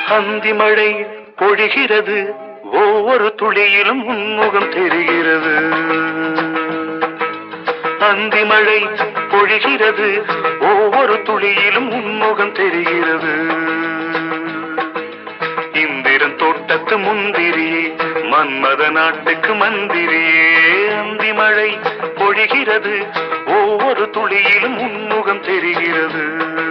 அந்தி மழை பொழிகிறது, ஒவ்வொரு துளியிலும் உன்முகம் தெரிகிறது. அந்தி மழை பொழிகிறது, ஒவ்வொரு துளியிலும் உன்முகம் தெரிகிறது. இந்திரன் தோட்டத்து முந்திரியே, மன்மத நாட்டுக்கு மந்திரியே. அந்தி மழை பொழிகிறது, ஒவ்வொரு துளியிலும் உன்முகம் தெரிகிறது.